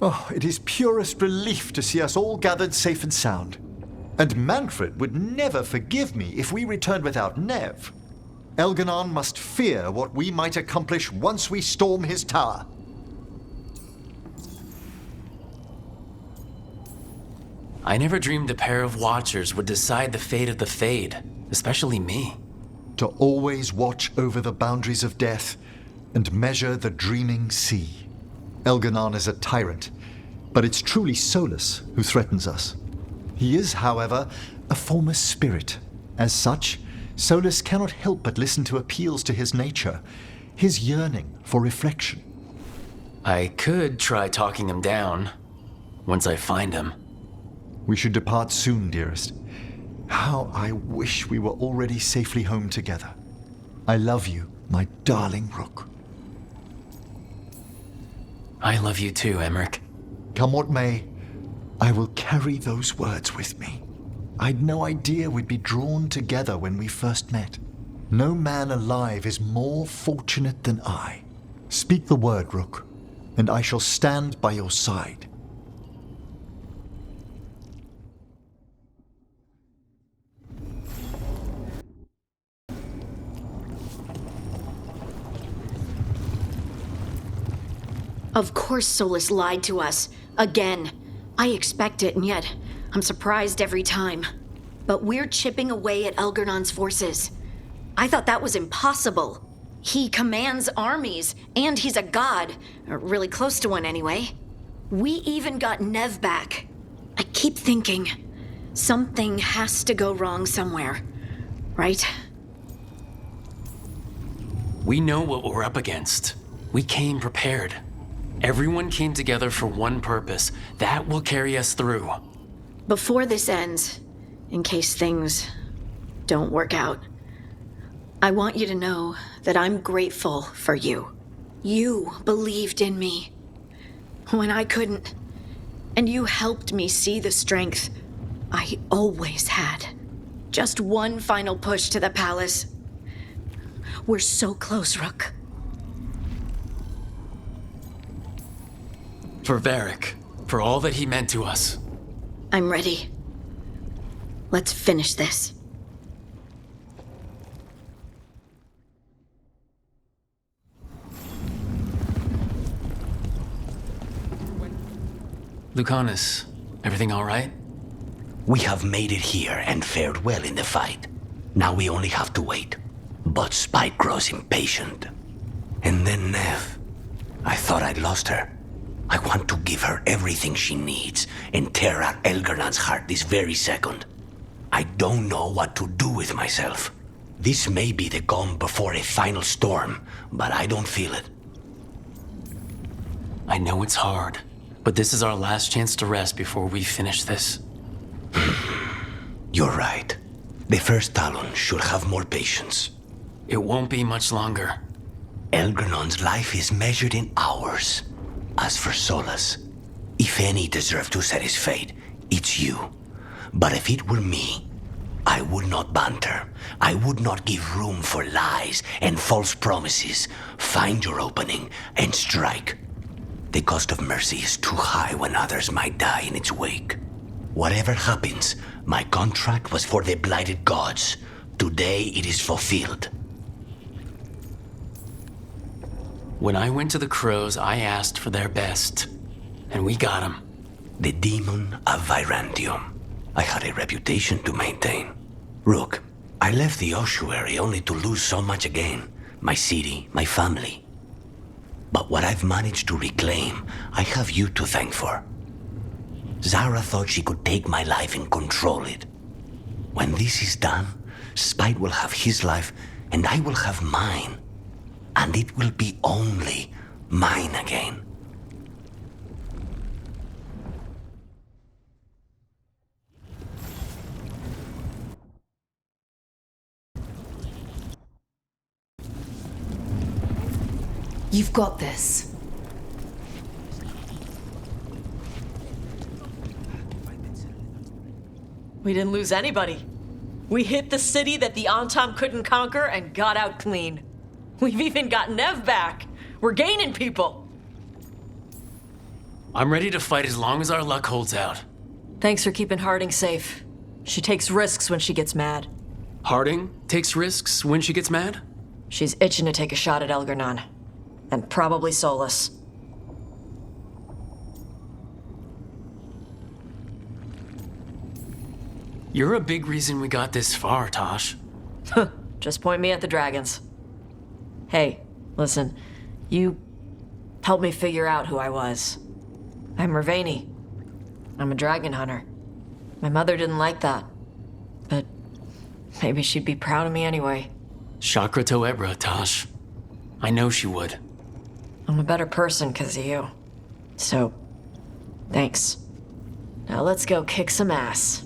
Oh, it is purest relief to see us all gathered safe and sound. And Mannfred would never forgive me if we returned without Nev. Elganon must fear what we might accomplish once we storm his tower. I never dreamed a pair of Watchers would decide the fate of the Fade, especially me. To always watch over the boundaries of death and measure the dreaming sea. Elganon is a tyrant, but it's truly Solus who threatens us. He is, however, a former spirit. As such, Solus cannot help but listen to appeals to his nature, his yearning for reflection. I could try talking him down, once I find him. We should depart soon, dearest. How I wish we were already safely home together. I love you, my darling Rook. I love you too, Emmerich. Come what may, I will carry those words with me. I'd no idea we'd be drawn together when we first met. No man alive is more fortunate than I. Speak the word, Rook, and I shall stand by your side. Of course Solus lied to us. Again. I expect it, and yet I'm surprised every time. But we're chipping away at Elgarnon's forces. I thought that was impossible. He commands armies, and he's a god. Or really close to one, anyway. We even got Nev back. I keep thinking, something has to go wrong somewhere. Right? We know what we're up against. We came prepared. Everyone came together for one purpose. That will carry us through. Before this ends, in case things don't work out, I want you to know that I'm grateful for you. You believed in me when I couldn't, and you helped me see the strength I always had. Just one final push to the palace. We're so close, Rook. For Varric, for all that he meant to us. I'm ready. Let's finish this. Lucanus, everything all right? We have made it here and fared well in the fight. Now we only have to wait. But Spike grows impatient. And then Nev. I thought I'd lost her. I want to give her everything she needs and tear out Elgarnon's heart this very second. I don't know what to do with myself. This may be the calm before a final storm, but I don't feel it. I know it's hard, but this is our last chance to rest before we finish this. You're right. The first Talon should have more patience. It won't be much longer. Elgarnon's life is measured in hours. As for Solus, if any deserve to set his fate, it's you. But if it were me, I would not banter. I would not give room for lies and false promises. Find your opening and strike. The cost of mercy is too high when others might die in its wake. Whatever happens, my contract was for the blighted gods. Today it is fulfilled. When I went to the Crows, I asked for their best, and we got them. The demon of Virantium. I had a reputation to maintain. Rook, I left the ossuary only to lose so much again. My city, my family. But what I've managed to reclaim, I have you to thank for. Zara thought she could take my life and control it. When this is done, Spite will have his life, and I will have mine. And it will be only mine again. You've got this. We didn't lose anybody. We hit the city that the Antam couldn't conquer and got out clean. We've even got Nev back. We're gaining people. I'm ready to fight as long as our luck holds out. Thanks for keeping Harding safe. She takes risks when she gets mad. Harding takes risks when she gets mad? She's itching to take a shot at Elgernon. And probably Solus. You're a big reason we got this far, Tosh. Just point me at the dragons. Hey, listen. You helped me figure out who I was. I'm Mervani. I'm a dragon hunter. My mother didn't like that. But maybe she'd be proud of me anyway. Chakra to Ebra, Tosh. I know she would. I'm a better person because of you. So, thanks. Now let's go kick some ass.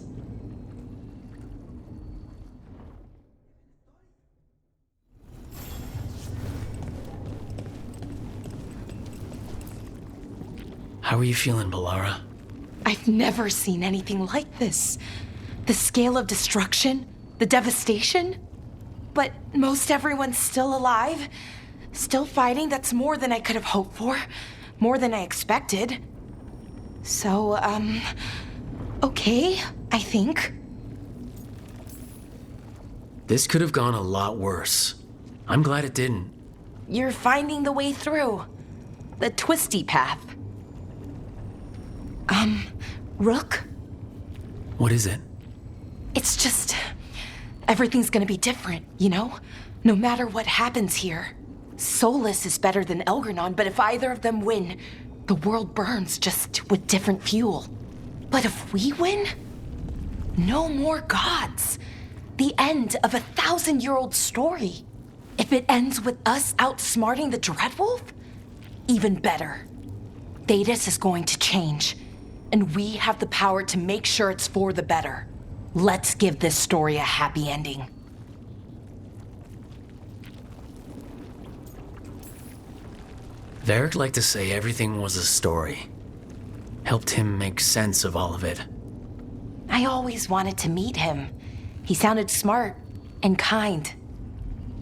How are you feeling, Balara? I've never seen anything like this. The scale of destruction, the devastation. But most everyone's still alive, still fighting. That's more than I could have hoped for, more than I expected. So, okay, I think. This could have gone a lot worse. I'm glad it didn't. You're finding the way through. The twisty path. Rook? What is it? It's just... everything's gonna be different, you know? No matter what happens here. Solus is better than Elgernon, but if either of them win, the world burns just with different fuel. But if we win, no more gods. The end of a 1,000-year-old story. If it ends with us outsmarting the Dreadwolf, even better. Thedas is going to change, and we have the power to make sure it's for the better. Let's give this story a happy ending. Varric liked to say everything was a story. Helped him make sense of all of it. I always wanted to meet him. He sounded smart and kind.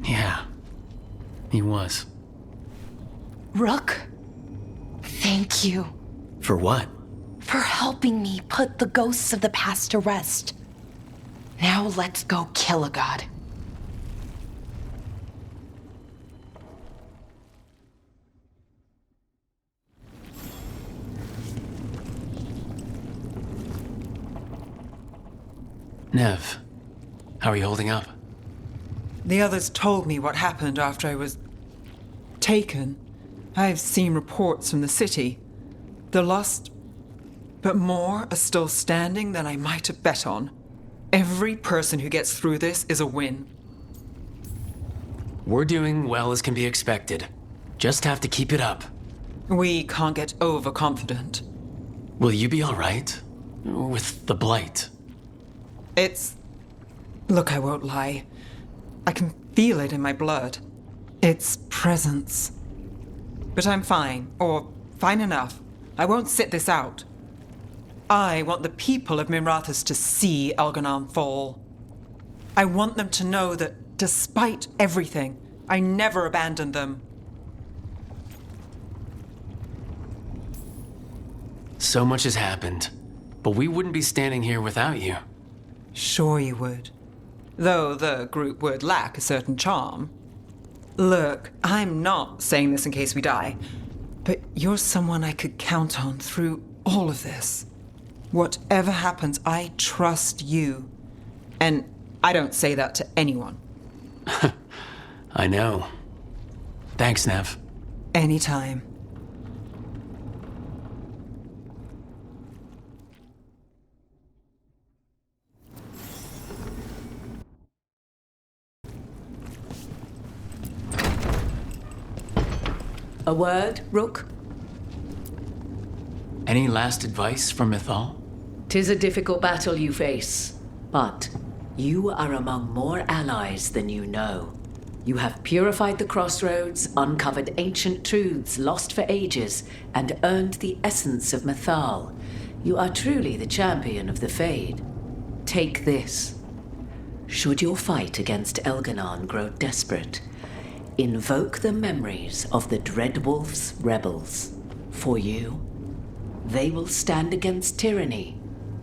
Yeah, he was. Rook, thank you For what? for helping me put the ghosts of the past to rest. Now let's go kill a god. Nev, how are you holding up? The others told me what happened after I was taken. I've seen reports from the city. They're lost, but more are still standing than I might have bet on. Every person who gets through this is a win. We're doing well as can be expected. Just have to keep it up. We can't get overconfident. Will you be all right? With the blight? Look, I won't lie. I can feel it in my blood. Its presence. But I'm fine, or fine enough. I won't sit this out. I want the people of Minrathous to see Elgernon fall. I want them to know that, despite everything, I never abandoned them. So much has happened, but we wouldn't be standing here without you. Sure you would. Though the group would lack a certain charm. Look, I'm not saying this in case we die, but you're someone I could count on through all of this. Whatever happens, I trust you. And I don't say that to anyone. I know. Thanks, Nev. Anytime. A word, Rook? Any last advice from Mythal? 'Tis a difficult battle you face, but you are among more allies than you know. You have purified the crossroads, uncovered ancient truths lost for ages, and earned the essence of Mythal. You are truly the champion of the Fade. Take this. Should your fight against Elgernon grow desperate, invoke the memories of the Dreadwolf's rebels. For you they will stand against tyranny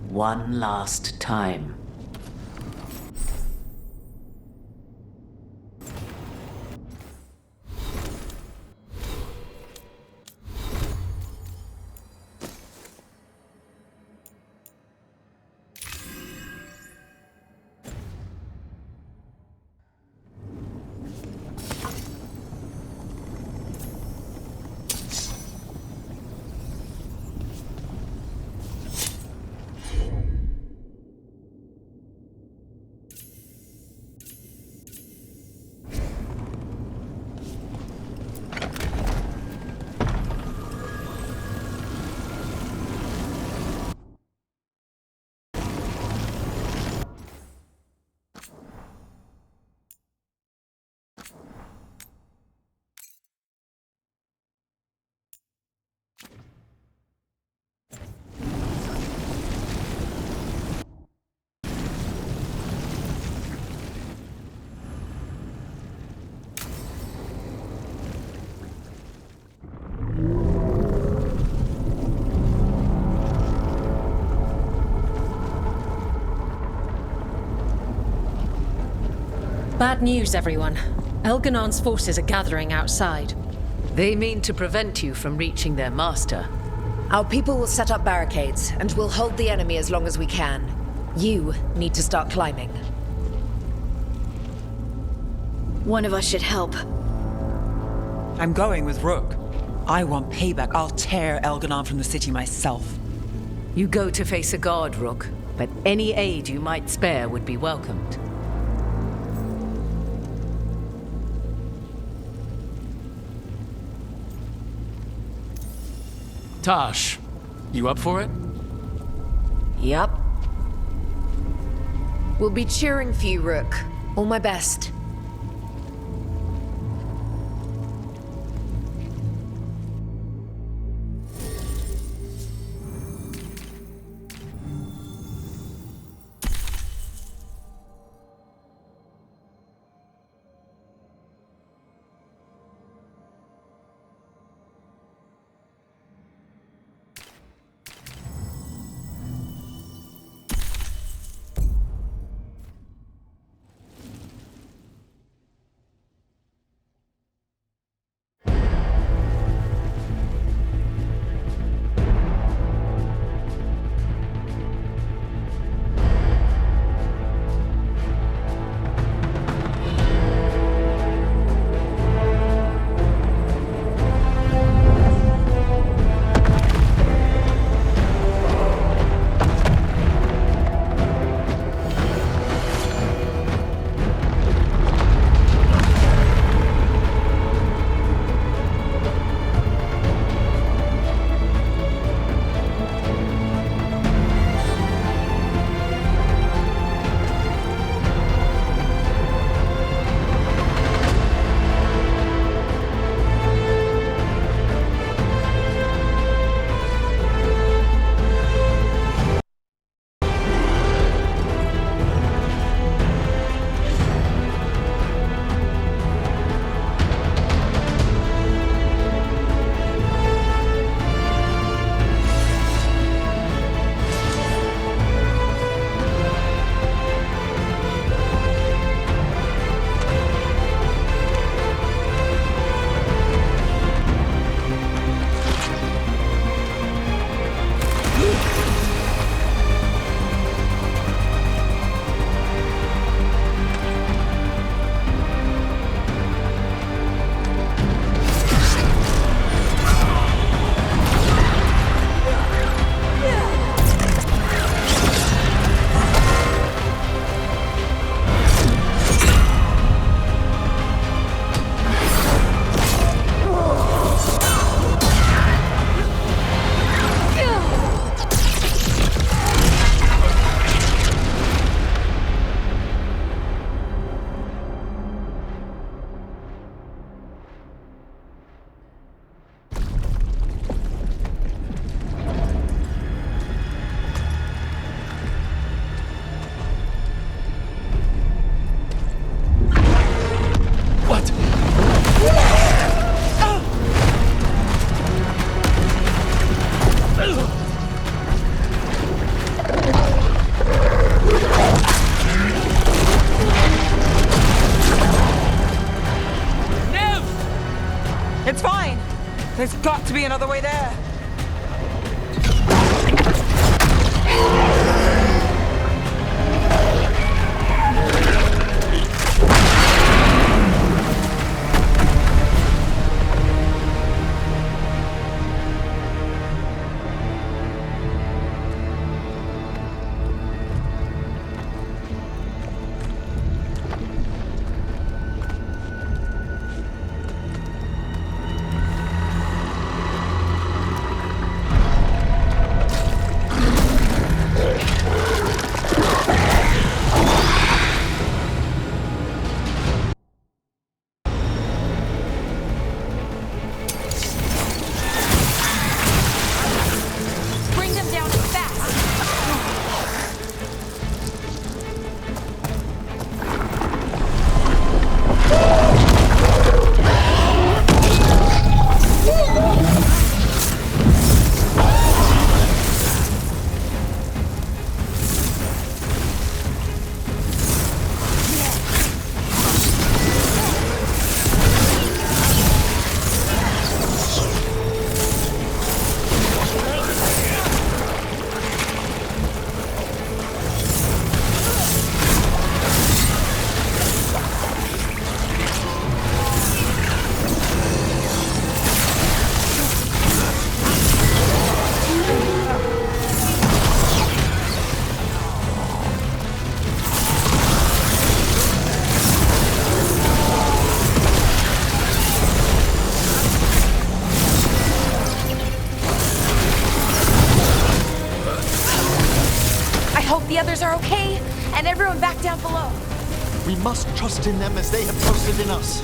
one last time. Bad news, everyone. Elganon's forces are gathering outside. They mean to prevent you from reaching their master. Our people will set up barricades, and we'll hold the enemy as long as we can. You need to start climbing. One of us should help. I'm going with Rook. I want payback. I'll tear Elganon from the city myself. You go to face a guard, Rook, but any aid you might spare would be welcomed. Tosh, you up for it? Yup. We'll be cheering for you, Rook. All my best. It's fine. There's got to be another way there. Bring them down fast. I hope the others are okay, and everyone back down below. We must trust in them as they have trusted in us.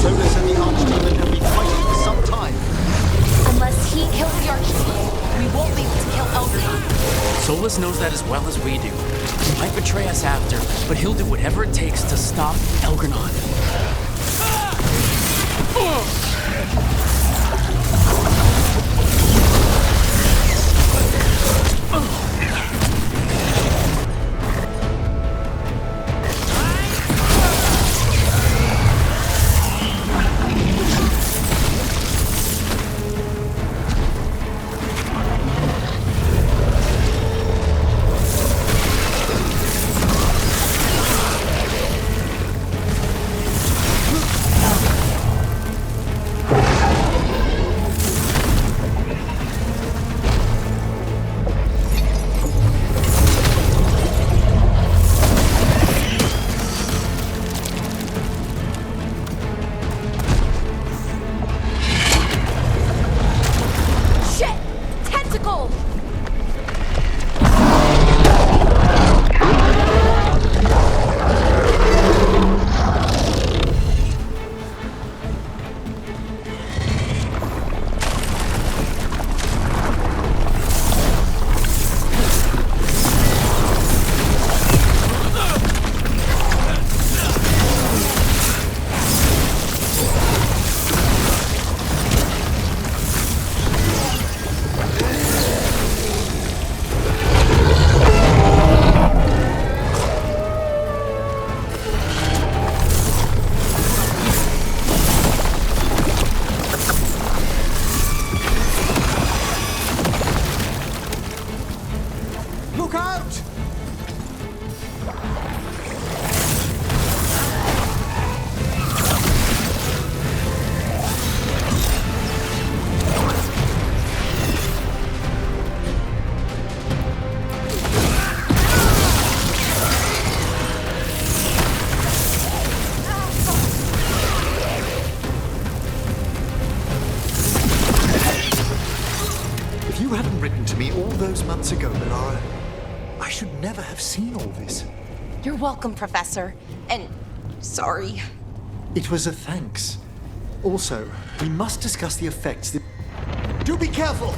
Solus and the Archdemon have been fighting for some time. Unless he kills the Archdemon, we won't be able to kill Elderman. Solus knows that as well as we do. He might betray us after, but he'll do whatever it takes to stop Elgernon. Shit! Tentacle! Look out! If you hadn't written to me all those months ago, Melara, I should never have seen all this. You're welcome, Professor. And sorry. It was a thanks. Also, we must discuss the effects that... Do be careful!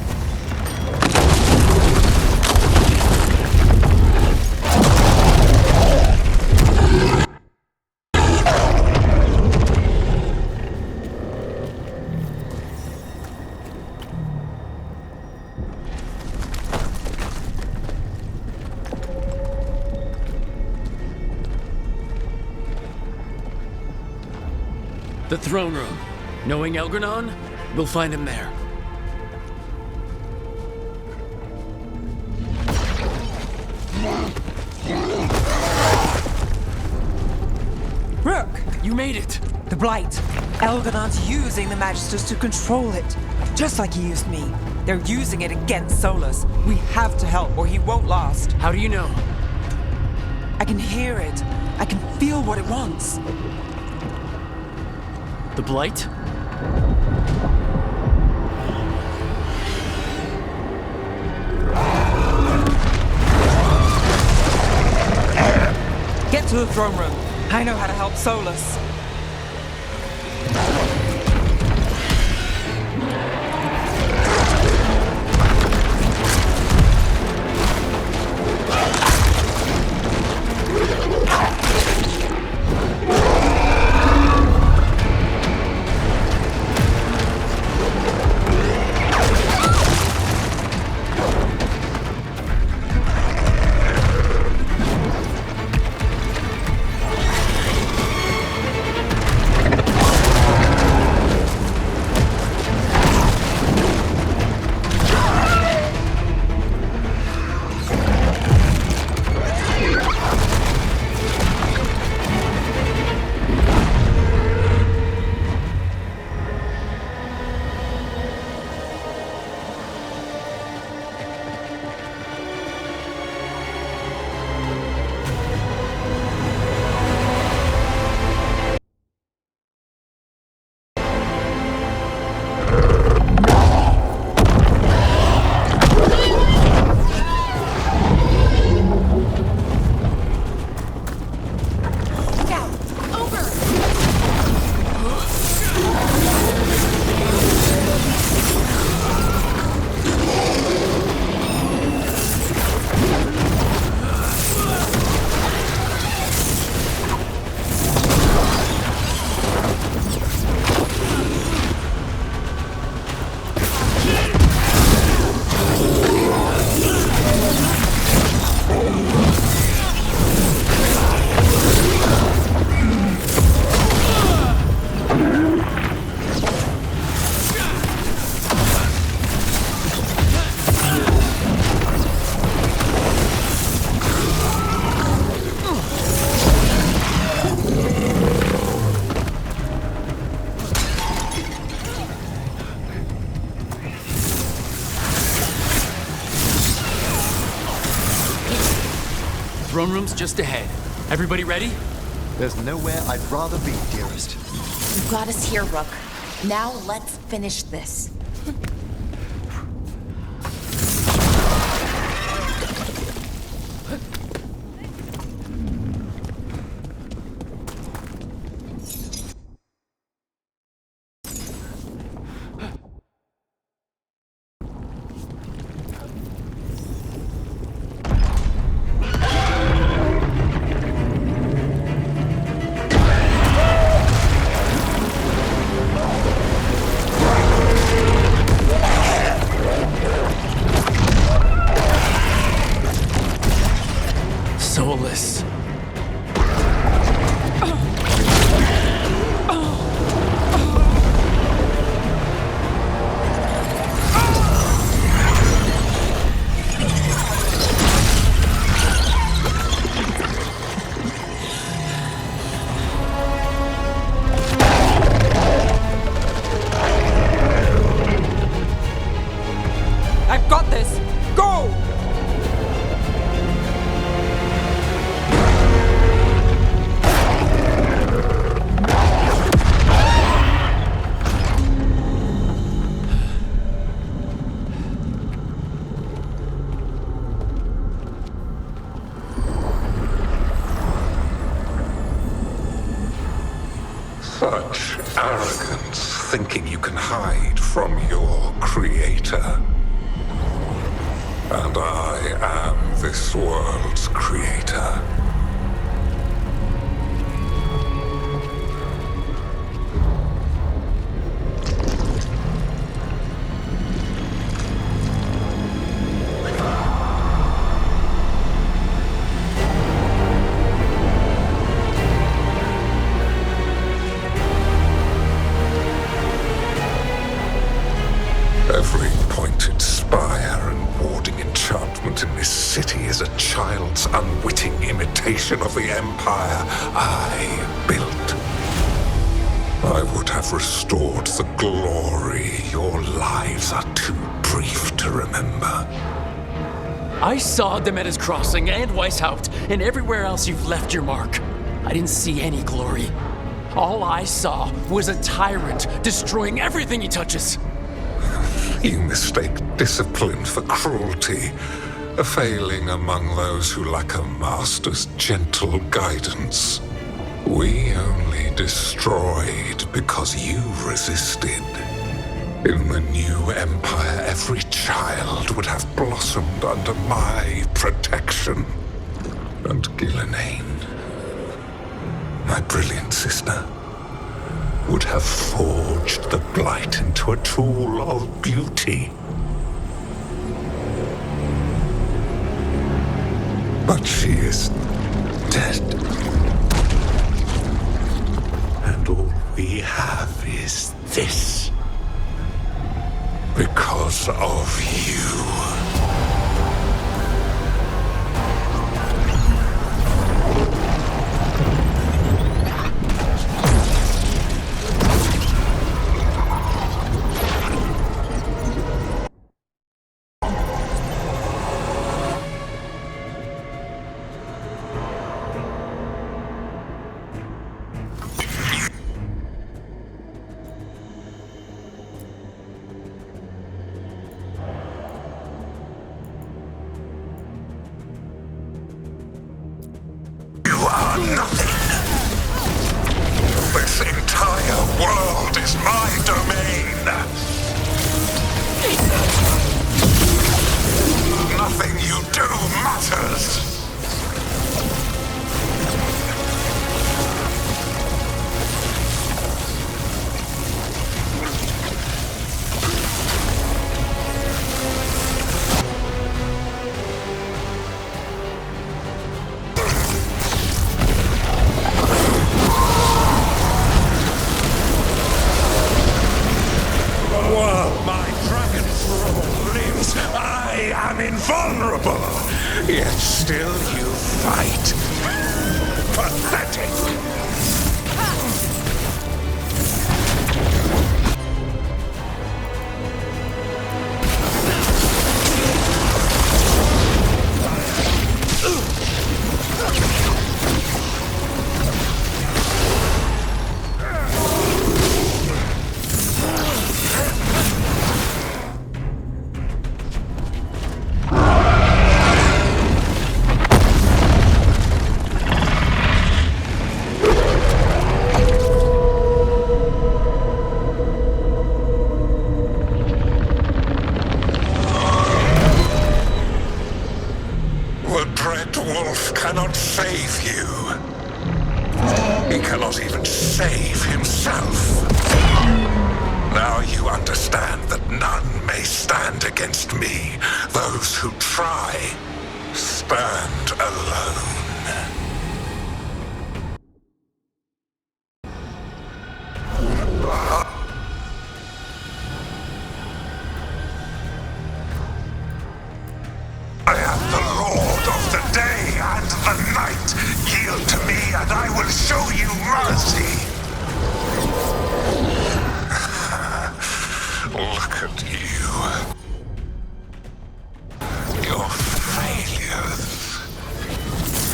The throne room. Knowing Elgranon, we'll find him there. Rook! You made it! The Blight. Elganon's using the Magisters to control it. Just like he used me. They're using it against Solus. We have to help or he won't last. How do you know? I can hear it. I can feel what it wants. The Blight? Get to the throne room. I know how to help Solus. Throne room's just ahead. Everybody ready? There's nowhere I'd rather be, dearest. You got us here, Rook. Now let's finish this. Solus. I've got this! Go! Such arrogance, thinking you can hide from your creator. And I am this world's creator. Every pointed spire and warding enchantment in this city is a child's unwitting imitation of the empire I built. I would have restored the glory. Your lives are too brief to remember. I saw Demeter's Crossing and Weishaupt, and everywhere else you've left your mark. I didn't see any glory. All I saw was a tyrant destroying everything he touches. You mistake discipline for cruelty, a failing among those who lack a master's gentle guidance. We only destroyed because you resisted. In the new empire, every child would have blossomed under my protection. And Gillenane, my brilliant sister, would have forged the Blight into a tool of beauty. But she is dead. And all we have is this. Because of you. Nothing. This entire world is my domain. Nothing you do matters. I am invulnerable, yet still you fight. Pathetic! Wolf cannot save you. He cannot even save himself. Now you understand that none may stand against me. Those who try stand alone. I am the Lord of the day and the night. Yield to me and I will show you mercy. Look at you. Your failures.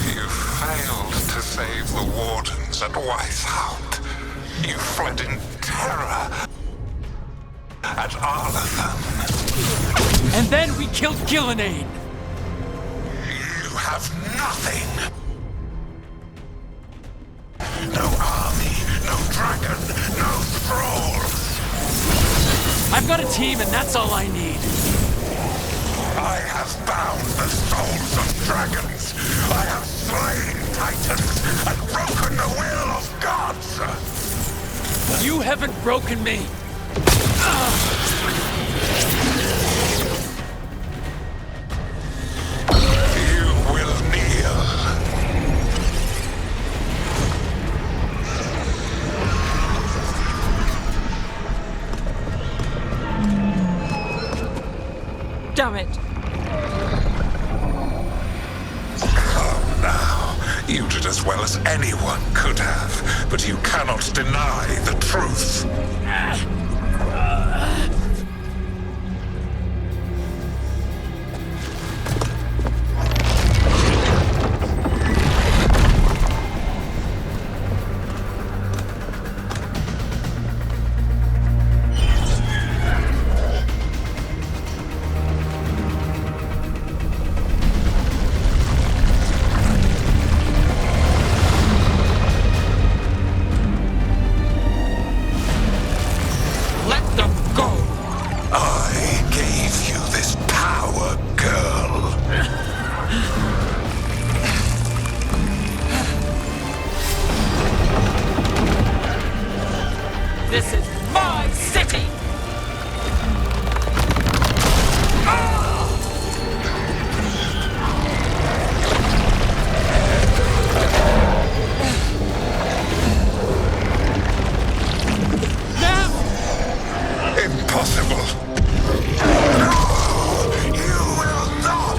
You failed to save the wardens at Weishaupt. You fled in terror at Arlathan. And then we killed Gillenane. You have nothing. No army, no dragon, no thralls. I've got a team, and that's all I need. I have bound the souls of dragons. I have slain titans and broken the will of gods. You haven't broken me. You will kneel. Damn it. You did as well as anyone could have, but you cannot deny the truth. This is my city! Impossible! No! You will not!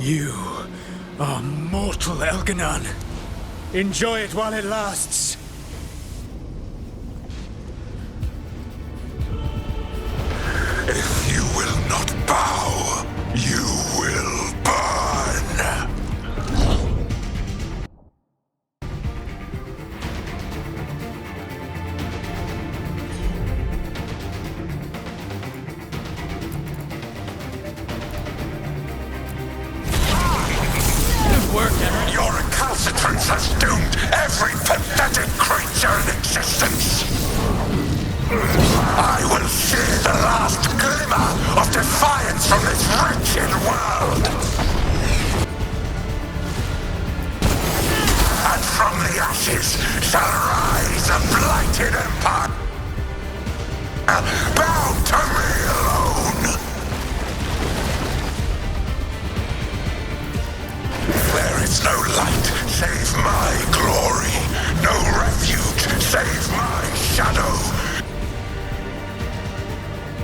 You are mortal, Elganon. Enjoy it while it lasts. If you will not bow, you will burn! Good work, Henry. Your recalcitrance has doomed every pathetic creature in existence! I will see the last glimmer of defiance from this wretched world! And from the ashes shall rise a blighted empire, bound to me alone! There is no light save my glory, no refuge save my shadow.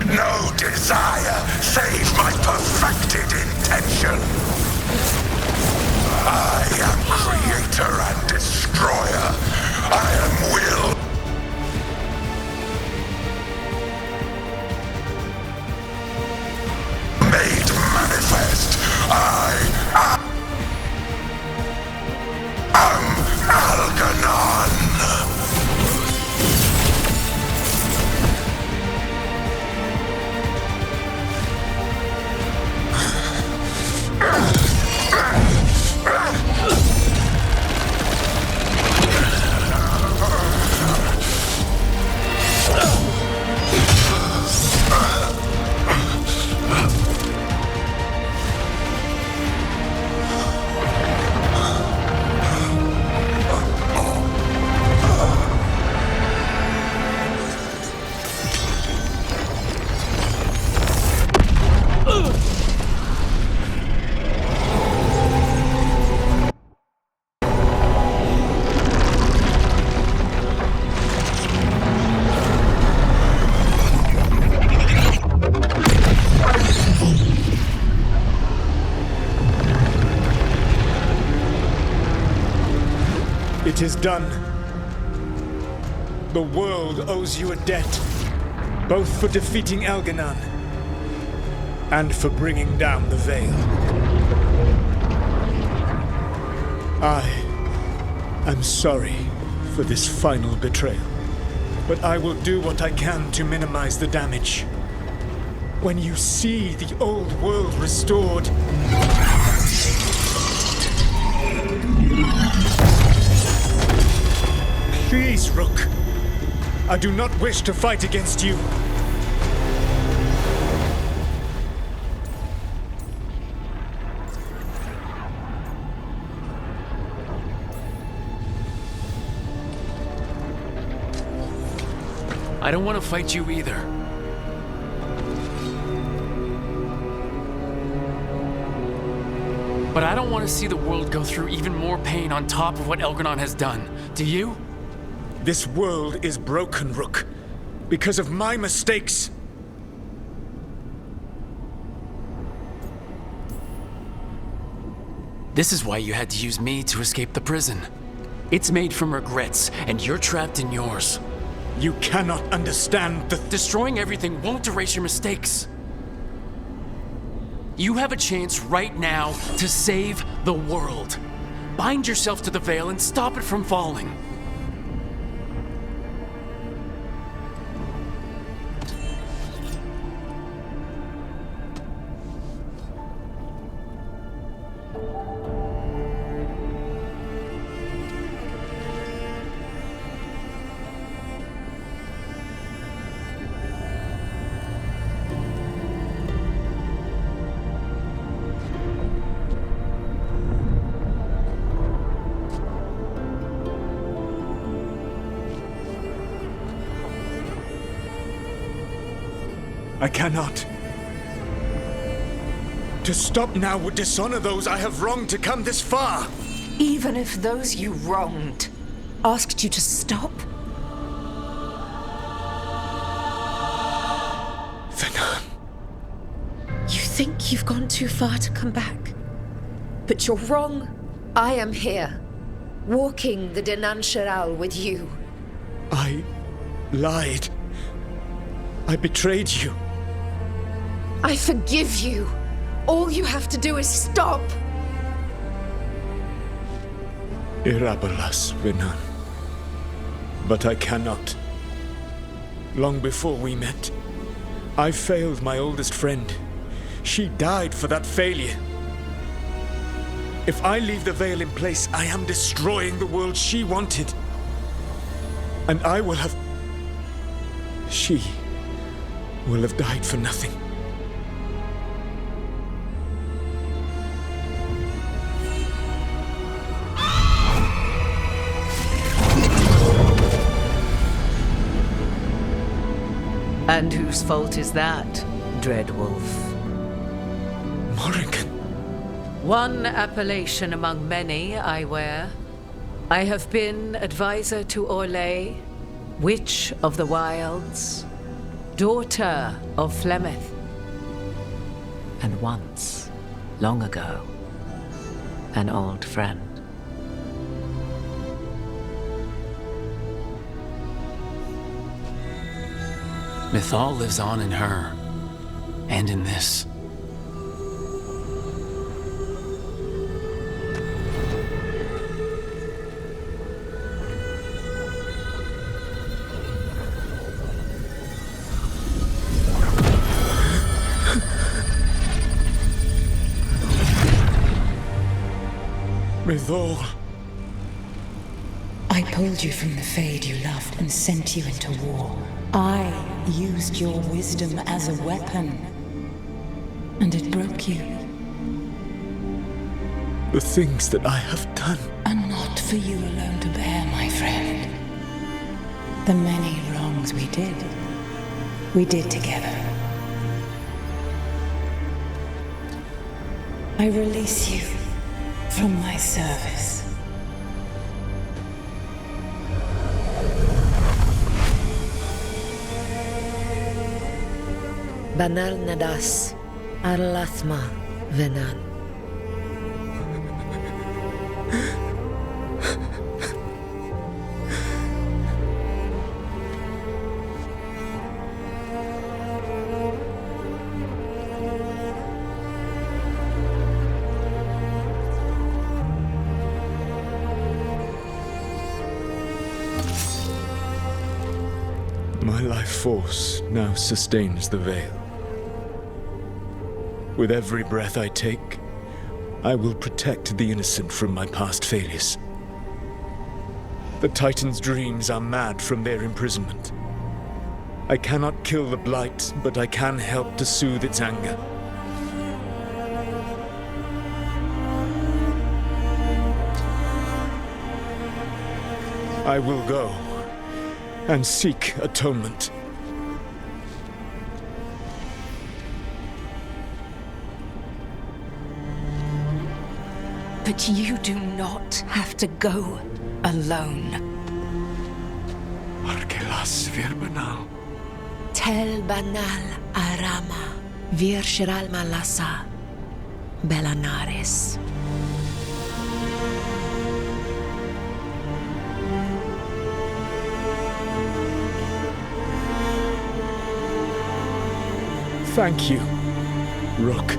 No desire save my perfected intention. I am creator and destroyer. I am will. Made manifest. I am Elganon. It is done. The world owes you a debt, both for defeating Elganon and for bringing down the Veil. I am sorry for this final betrayal, but I will do what I can to minimize the damage. when you see the old world restored. Please, Rook. I do not wish to fight against you. I don't want to fight you either. But I don't want to see the world go through even more pain on top of what Elgranon has done. Do you? This world is broken, Rook, because of my mistakes. This is why you had to use me to escape the prison. It's made from regrets, and you're trapped in yours. You cannot understand the... Destroying everything won't erase your mistakes. You have a chance right now to save the world. Bind yourself to the veil and stop it from falling. I cannot. To stop now would dishonor those I have wronged to come this far. Even if those you wronged asked you to stop? Venan. You think you've gone too far to come back? But you're wrong. I am here, walking the Denan Sheral with you. I lied. I betrayed you. I forgive you. All you have to do is stop. Irabolas, Venan. But I cannot. Long before we met, I failed my oldest friend. She died for that failure. If I leave the veil in place, I am destroying the world she wanted. And I will have... She will have died for nothing. And whose fault is that, Dreadwolf? Morrigan. One appellation among many, I wear. I have been advisor to Orlais, Witch of the Wilds, daughter of Flemeth, and once, long ago, an old friend. Mythal lives on in her, and in this. Mythal. I pulled you from the Fade you loved and sent you into war. I used your wisdom as a weapon, and it broke you. The things that I have done are not for you alone to bear, my friend. The many wrongs we did together. I release you from my service. Banal Nadas, Arlathma, Venan. My life force now sustains the veil. With every breath I take, I will protect the innocent from my past failures. The Titan's dreams are mad from their imprisonment. I cannot kill the Blight, but I can help to soothe its anger. I will go and seek atonement. But you do not have to go alone. Arkelas Virbanal. Tel banal arama, vir shiral malasa, belanares. Thank you, Rook.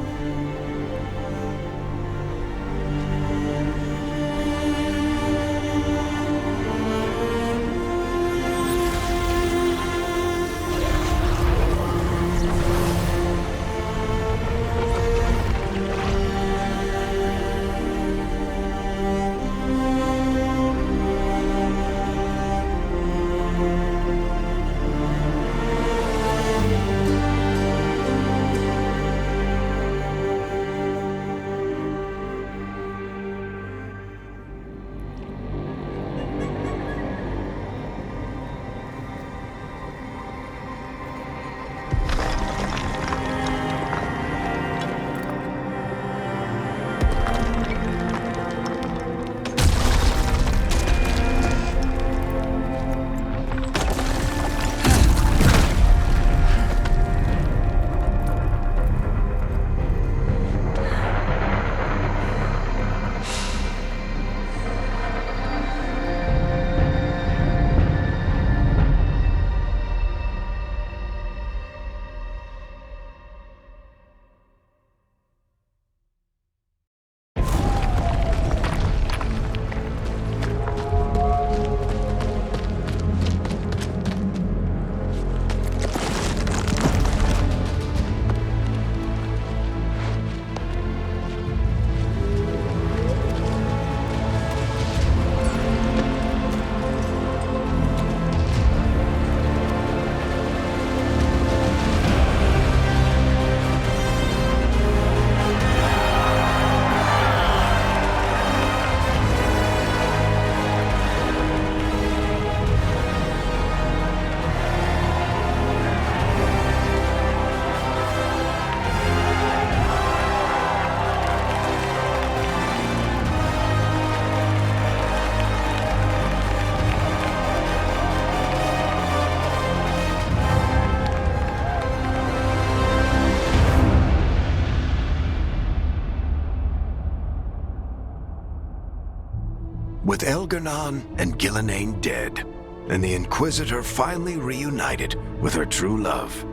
With Elgar'nan and Gillenane dead, and the Inquisitor finally reunited with her true love,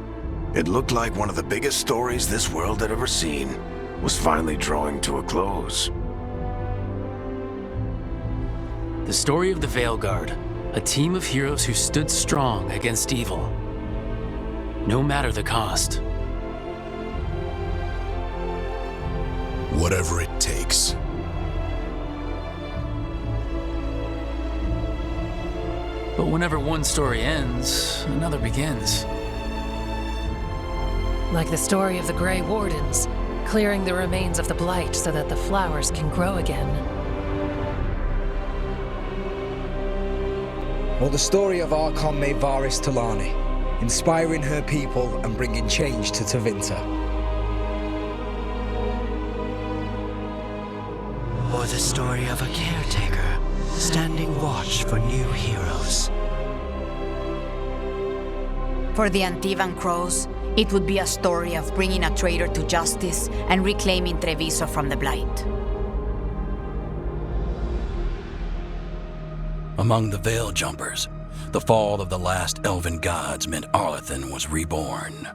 it looked like one of the biggest stories this world had ever seen was finally drawing to a close. The story of the Veilguard, a team of heroes who stood strong against evil, no matter the cost. Whatever it takes. But whenever one story ends, another begins. Like the story of the Grey Wardens, clearing the remains of the Blight so that the flowers can grow again. Or the story of Archon Maevaris Talani, inspiring her people and bringing change to Tevinter. Or the story of a caretaker, standing watch for new heroes. For the Antivan Crows, it would be a story of bringing a traitor to justice and reclaiming Treviso from the Blight. Among the Veil Jumpers, the fall of the last elven gods meant Arlathan was reborn.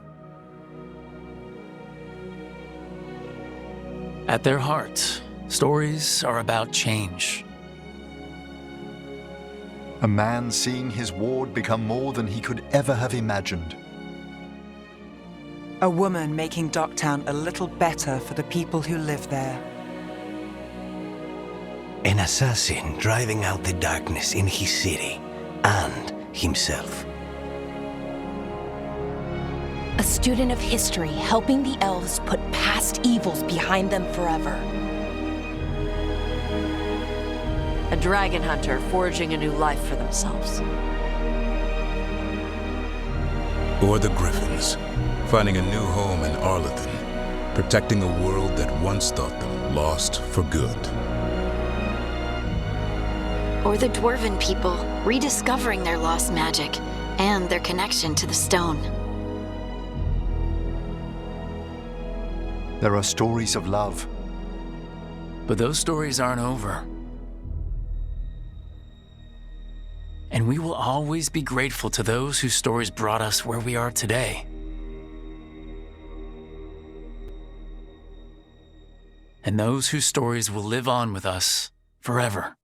At their heart, stories are about change. A man seeing his ward become more than he could ever have imagined. A woman making Docktown a little better for the people who live there. An assassin driving out the darkness in his city and himself. A student of history helping the elves put past evils behind them forever. A dragon hunter forging a new life for themselves. Or the Griffins, finding a new home in Arlethan, protecting a world that once thought them lost for good. Or the Dwarven people, rediscovering their lost magic and their connection to the stone. There are stories of love. But those stories aren't over. And we will always be grateful to those whose stories brought us where we are today. And those whose stories will live on with us forever.